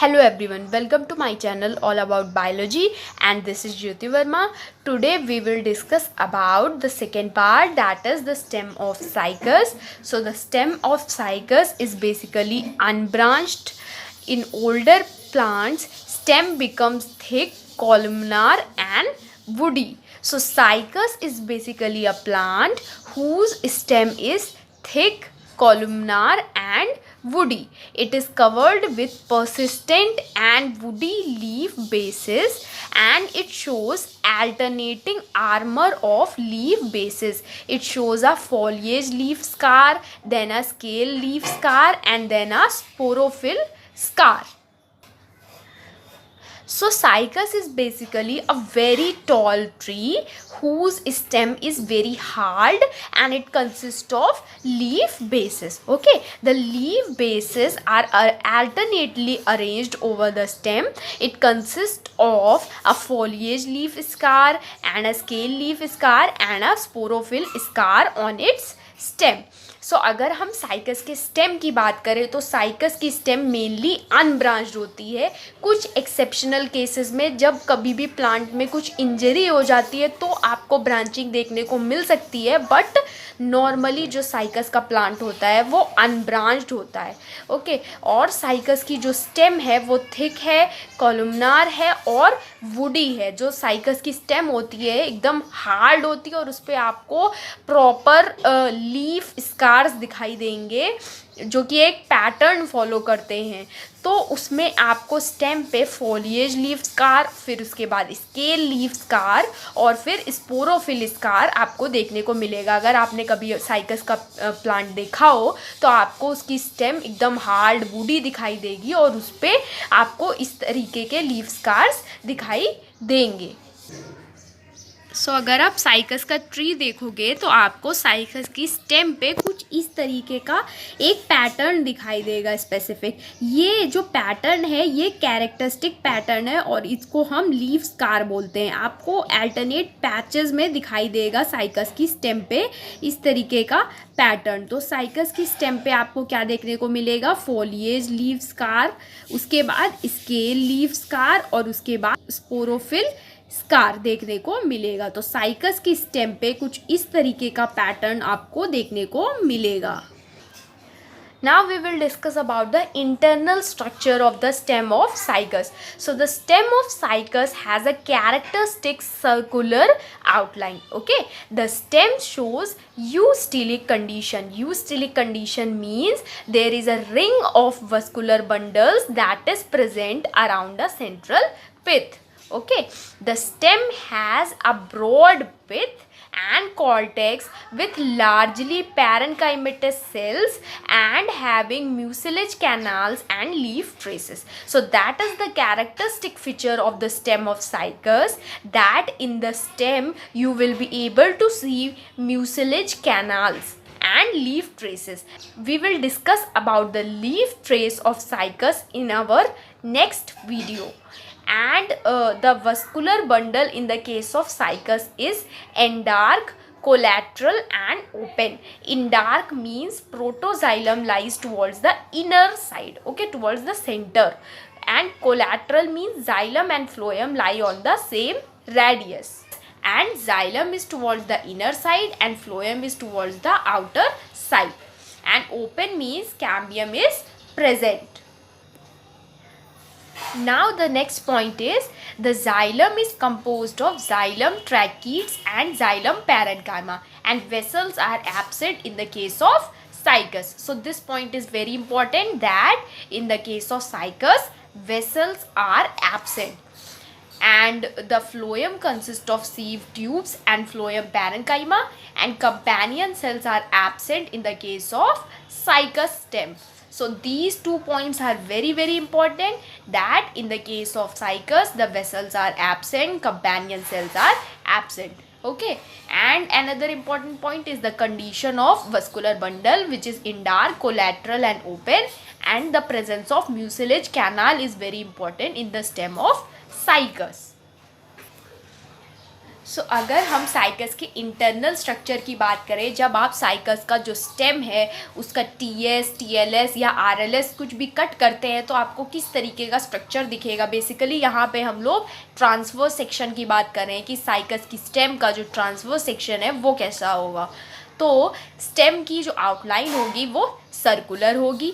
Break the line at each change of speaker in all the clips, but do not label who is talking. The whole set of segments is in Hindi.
Hello everyone, welcome to my channel all about biology, and this is Jyoti Verma. Today we will discuss about the second part, that is the stem of cycas. So the stem of cycas is basically unbranched. In older plants, stem becomes thick, columnar and woody. So cycas is basically a plant whose stem is thick, columnar and woody. It is covered with persistent and woody leaf bases, and it shows alternating armor of leaf bases. It shows a foliage leaf scar, then a scale leaf scar, and then a sporophyll scar. So cycas is basically a very tall tree whose stem is very hard, and it consists of leaf bases. Okay, the leaf bases are alternately arranged over the stem. It consists of a foliage leaf scar and a scale leaf scar and a sporophyll scar on its stem. So अगर हम साइकस के स्टेम की बात करें तो साइकस की स्टेम मेनली अनब्रांच्ड होती है. कुछ एक्सेप्शनल केसेस में जब कभी भी प्लांट में कुछ इंजरी हो जाती है तो आपको ब्रांचिंग देखने को मिल सकती है, बट नॉर्मली जो साइकस का प्लांट होता है वो अनब्रांच्ड होता है. ओके, और साइकस की जो स्टेम है वो थिक है, कॉलमनार है और वुडी है. जो साइकस की स्टेम होती है एकदम हार्ड होती है और उस पर आपको प्रॉपर लीफ स्कार्स दिखाई देंगे जो कि एक पैटर्न फॉलो करते हैं. तो उसमें आपको स्टेम पे फोलिएज लीफ स्कार, फिर उसके बाद स्केल लीफ स्कार और फिर स्पोरोफिल स्कार आपको देखने को मिलेगा. अगर आपने कभी साइकस का प्लांट देखा हो तो आपको उसकी स्टेम एकदम हार्ड वुडी दिखाई देगी और उस पर आपको इस तरीके के लीफ स्कार्स दिखाई देंगे. सो अगर आप साइकस का ट्री देखोगे तो आपको साइकस की स्टेम पे कुछ इस तरीके का एक पैटर्न दिखाई देगा स्पेसिफिक. ये जो पैटर्न है ये कैरेक्टरिस्टिक पैटर्न है और इसको हम लीफ स्कार बोलते हैं. आपको अल्टरनेट पैचेस में दिखाई देगा साइकस की स्टेम पे इस तरीके का पैटर्न. तो साइकस की स्टेम पे आपको क्या देखने को मिलेगा? फोलिएज लीफ स्कार, उसके बाद स्केल लीफ स्कार और उसके बाद स्पोरोफिल स्कार देखने को मिलेगा. तो साइकस की स्टेम पे कुछ इस तरीके का पैटर्न आपको देखने को मिलेगा. Now we will discuss about the internal structure of the stem of cycas. So the stem of cycas has a characteristic circular outline. Okay, the stem shows eustelic condition. Eustelic condition means there is a ring of vascular bundles that is present around a central pith. Okay, the stem has a broad pith and cortex with largely parenchymatous cells and having mucilage canals and leaf traces. So that is the characteristic feature of the stem of cycas, that in the stem you will be able to see mucilage canals and leaf traces. We will discuss about the leaf trace of cycas in our next video. And the vascular bundle in the case of cycas is endark, collateral and open. Endark means protoxylem lies towards the inner side, okay, towards the center, and collateral means xylem and phloem lie on the same radius, and xylem is towards the inner side and phloem is towards the outer side, and open means cambium is present. Now the next point is the xylem is composed of xylem tracheids and xylem parenchyma, and vessels are absent in the case of cycas. So this point is very important, that in the case of cycas vessels are absent, and the phloem consists of sieve tubes and phloem parenchyma, and companion cells are absent in the case of cycas stem. So these 2 points are very important, that in the case of cycas the vessels are absent, companion cells are absent. Okay, and another important point is the condition of vascular bundle, which is endark, collateral and open, and the presence of mucilage canal is very important in the stem of cycas. सो अगर हम साइकस के इंटरनल स्ट्रक्चर की बात करें, जब आप साइकस का जो स्टेम है उसका टीएस, टीएलएस या आरएलएस कुछ भी कट करते हैं तो आपको किस तरीके का स्ट्रक्चर दिखेगा। बेसिकली यहाँ पे हम लोग ट्रांसवर्स सेक्शन की बात कर रहे हैं कि साइकस की स्टेम का जो ट्रांसवर्स सेक्शन है वो कैसा होगा। तो स्टेम की जो आउटलाइन होगी वो सर्कुलर होगी।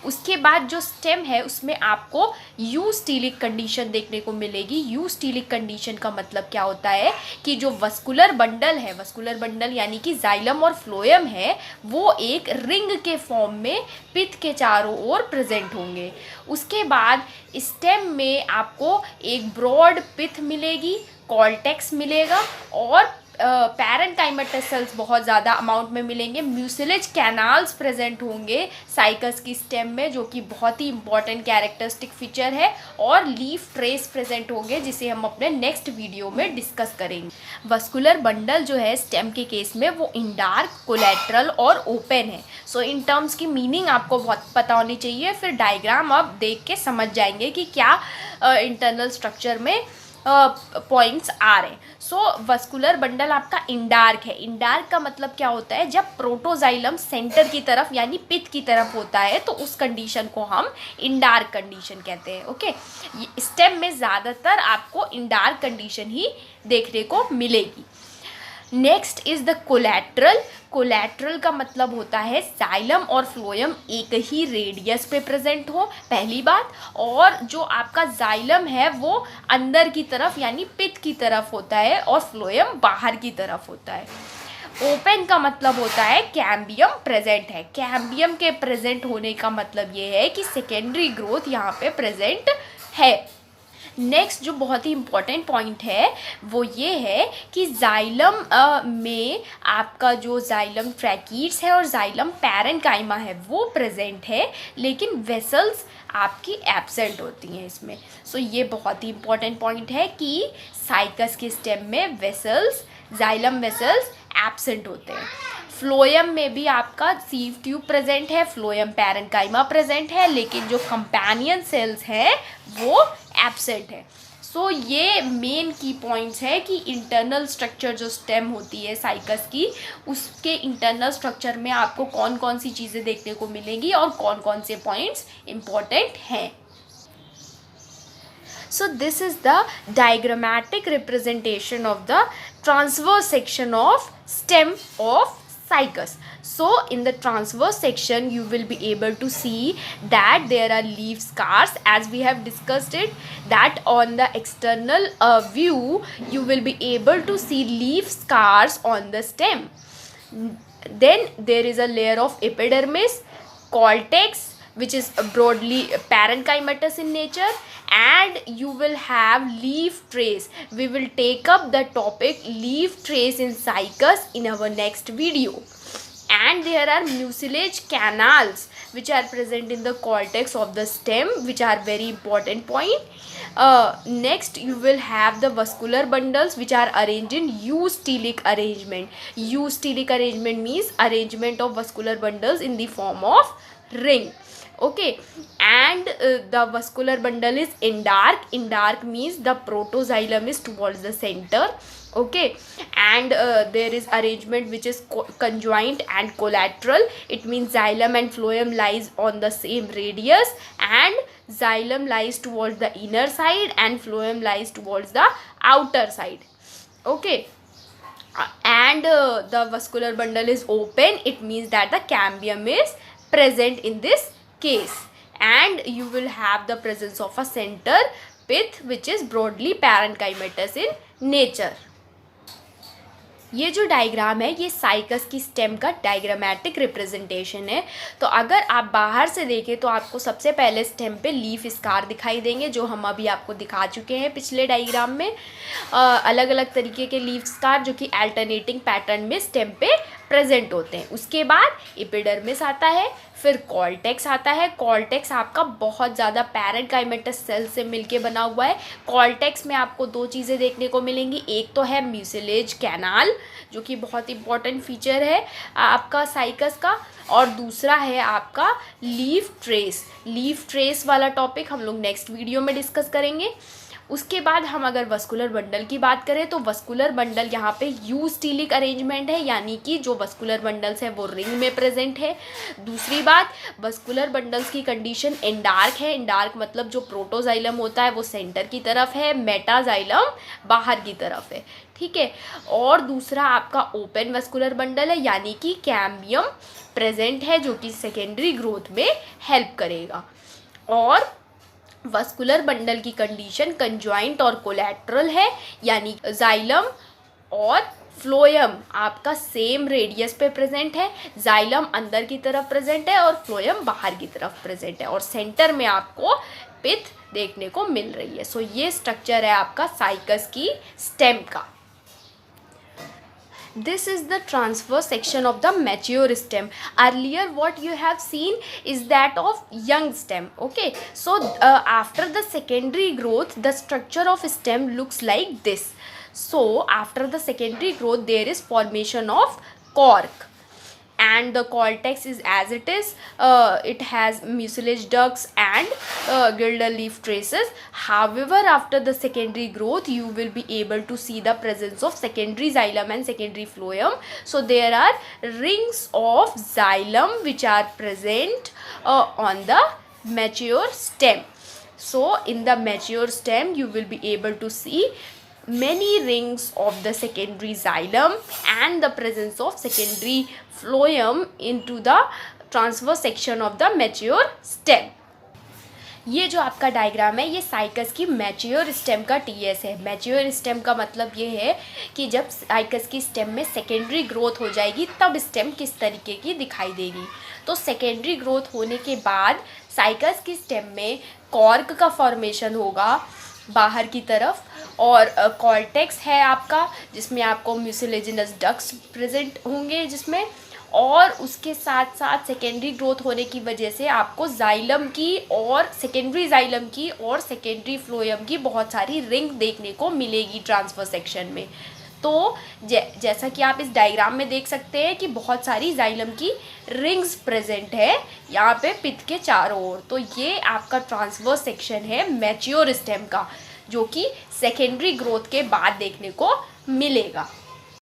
उसके बाद जो स्टेम है उसमें आपको यू स्टीलिक कंडीशन देखने को मिलेगी। यू स्टीलिक कंडीशन का मतलब क्या होता है कि जो वस्कुलर बंडल है, वस्कुलर बंडल यानी कि जाइलम और फ्लोएम है, वो एक रिंग के फॉर्म में पित्त के चारों ओर प्रेजेंट होंगे। उसके बाद स्टेम में आपको एक ब्रॉड पित्त मिलेगी, कॉर्टेक्स मिलेगा और पैरेन्काइमेटस सेल्स बहुत ज़्यादा अमाउंट में मिलेंगे। म्यूसिलेज कैनाल्स प्रेजेंट होंगे साइकस की स्टेम में, जो कि बहुत ही इंपॉर्टेंट कैरेक्टरिस्टिक फीचर है। और लीफ ट्रेस प्रेजेंट होंगे, जिसे हम अपने नेक्स्ट वीडियो में डिस्कस करेंगे। वस्कुलर बंडल जो है स्टेम के केस में वो इंडार्क, कोलेट्रल और ओपन है। सो इन टर्म्स की मीनिंग आपको बहुत पता होनी चाहिए, फिर डायग्राम आप देख के समझ जाएंगे कि क्या इंटरनल स्ट्रक्चर में पॉइंट्स आ रहे हैं। सो वस्कुलर बंडल आपका इंडार्क है। इंडार्क का मतलब क्या होता है, जब प्रोटोजाइलम सेंटर की तरफ यानी पित्त की तरफ होता है तो उस कंडीशन को हम इंडार्क कंडीशन कहते हैं। ओके, स्टेम में ज़्यादातर आपको इंडार्क कंडीशन ही देखने को मिलेगी। Next is the collateral. Collateral का मतलब होता है जाइलम और फ्लोएम एक ही रेडियस पे प्रेजेंट हो, पहली बात। और जो आपका जाइलम है वो अंदर की तरफ यानी पित्त की तरफ होता है और फ्लोएम बाहर की तरफ होता है। ओपन का मतलब होता है कैम्बियम प्रेजेंट है। कैम्बियम के प्रेजेंट होने का मतलब ये है कि सेकेंडरी ग्रोथ यहाँ पे प्रेजेंट है। नेक्स्ट जो बहुत ही इम्पॉर्टेंट पॉइंट है वो ये है कि जाइलम में आपका जो जाइलम ट्रैकीड्स है और जाइलम पैरेन्काइमा है वो प्रेजेंट है, लेकिन वेसल्स आपकी एब्सेंट होती हैं इसमें। सो ये बहुत ही इम्पॉर्टेंट पॉइंट है कि साइकस के स्टेम में वेसल्स, जाइलम वेसल्स एब्सेंट होते हैं। फ्लोएम में भी आपका सीव ट्यूब प्रेजेंट है, फ्लोएम पैरेन्काइमा प्रेजेंट है, लेकिन जो कंपेनियन सेल्स हैं वो एब्सेंट है। सो ये मेन की पॉइंट्स है कि इंटरनल स्ट्रक्चर जो स्टेम होती है साइकस की, उसके इंटरनल स्ट्रक्चर में आपको कौन कौन सी चीज़ें देखने को मिलेंगी और कौन कौन से पॉइंट्स इम्पॉर्टेंट हैं। So this is the diagrammatic representation of the transverse section of stem of cycas. So in the transverse section you will be able to see that there are leaf scars, as we have discussed it, that on the external view you will be able to see leaf scars on the stem. Then there is a layer of epidermis, cortex, which is broadly parenchymatous in nature, and you will have leaf trace. We will take up the topic leaf trace in cycas in our next video. And there are mucilage canals which are present in the cortex of the stem, which are very important point. Next you will have the vascular bundles which are arranged in eustelic arrangement. Eustelic arrangement means arrangement of vascular bundles in the form of ring. Okay, and the vascular bundle is indark. Indark means the protoxylem is towards the center. Okay, and there is arrangement which is conjoint and collateral. It means xylem and phloem lies on the same radius, and xylem lies towards the inner side and phloem lies towards the outer side. Okay, and the vascular bundle is open. It means that the cambium is present in this case, and you will have the presence of a center pith which is broadly parenchymatous in nature. ये जो डायग्राम है ये साइकस की स्टेम का डायग्रामेटिक रिप्रेजेंटेशन है। तो अगर आप बाहर से देखें तो आपको सबसे पहले स्टेम पे लीफ स्कार दिखाई देंगे, जो हम अभी आपको दिखा चुके हैं पिछले डायग्राम में। अलग अलग तरीके के लीफ स्कार जो कि अल्टरनेटिंग पैटर्न में स्टेम पे प्रेजेंट होते हैं। उसके बाद एपिडर्मिस आता है, फिर कॉर्टेक्स आता है। कॉर्टेक्स आपका बहुत ज़्यादा पैरेन्काइमेटस सेल से मिलके बना हुआ है। कॉर्टेक्स में आपको दो चीज़ें देखने को मिलेंगी, एक तो है म्यूसिलेज कैनाल जो कि बहुत इंपॉर्टेंट फीचर है आपका साइकस का, और दूसरा है आपका लीफ ट्रेस। लीफ ट्रेस वाला टॉपिक हम लोग नेक्स्ट वीडियो में डिस्कस करेंगे। उसके बाद हम अगर वस्कुलर बंडल की बात करें तो वस्कुलर बंडल यहाँ पे यूस्टीलिक अरेंजमेंट है, यानी कि जो वस्कुलर बंडल्स है वो रिंग में प्रेजेंट है। दूसरी बात, वस्कुलर बंडल्स की कंडीशन एंडार्क है। एंडार्क मतलब जो प्रोटोजाइलम होता है वो सेंटर की तरफ है, मेटाजाइलम बाहर की तरफ है, ठीक है। और दूसरा आपका ओपन वस्कुलर बंडल है, यानी कि कैम्बियम प्रेजेंट है जो कि सेकेंडरी ग्रोथ में हेल्प करेगा। और वस्कुलर बंडल की कंडीशन कंजॉइंट और कोलैटरल है, यानी जाइलम और फ्लोएम आपका सेम रेडियस पे प्रेजेंट है। जाइलम अंदर की तरफ प्रेजेंट है और फ्लोएम बाहर की तरफ प्रेजेंट है, और सेंटर में आपको पिथ देखने को मिल रही है। सो ये स्ट्रक्चर है आपका साइकस की स्टेम का। This is the transverse section of the mature stem. Earlier what you have seen is that of young stem. Okay, so after the secondary growth the structure of stem looks like this. So after the secondary growth there is formation of cork, and the cortex is as it is. It has mucilage ducts and gilded leaf traces. However, after the secondary growth you will be able to see the presence of secondary xylem and secondary phloem. So there are rings of xylem which are present on the mature stem. So in the mature stem you will be able to see many rings of the secondary xylem and the presence of secondary phloem into the transverse section of the mature stem. ये जो आपका डायग्राम है ये साइकस की मैच्योर स्टेम का टीएस है। मैच्योर स्टेम का मतलब ये है कि जब साइकस की स्टेम में सेकेंडरी ग्रोथ हो जाएगी तब स्टेम किस तरीके की दिखाई देगी। तो सेकेंडरी ग्रोथ होने के बाद साइकस की स्टेम में कॉर्क का फॉर्मेशन होगा बाहर की तरफ, और कॉर्टेक्स है आपका जिसमें आपको म्यूसिलेजिनस डक्ट्स प्रेजेंट होंगे जिसमें, और उसके साथ साथ सेकेंडरी ग्रोथ होने की वजह से आपको जाइलम की और सेकेंडरी जाइलम की और सेकेंडरी फ्लोएम की बहुत सारी रिंग देखने को मिलेगी ट्रांसफर सेक्शन में। तो जैसा कि आप इस डायग्राम में देख सकते हैं कि बहुत सारी जाइलम की रिंग्स प्रेजेंट है यहाँ पे पिथ के चारों ओर। तो ये आपका ट्रांसवर्स सेक्शन है मैच्योर स्टेम का, जो कि सेकेंडरी ग्रोथ के बाद देखने को मिलेगा।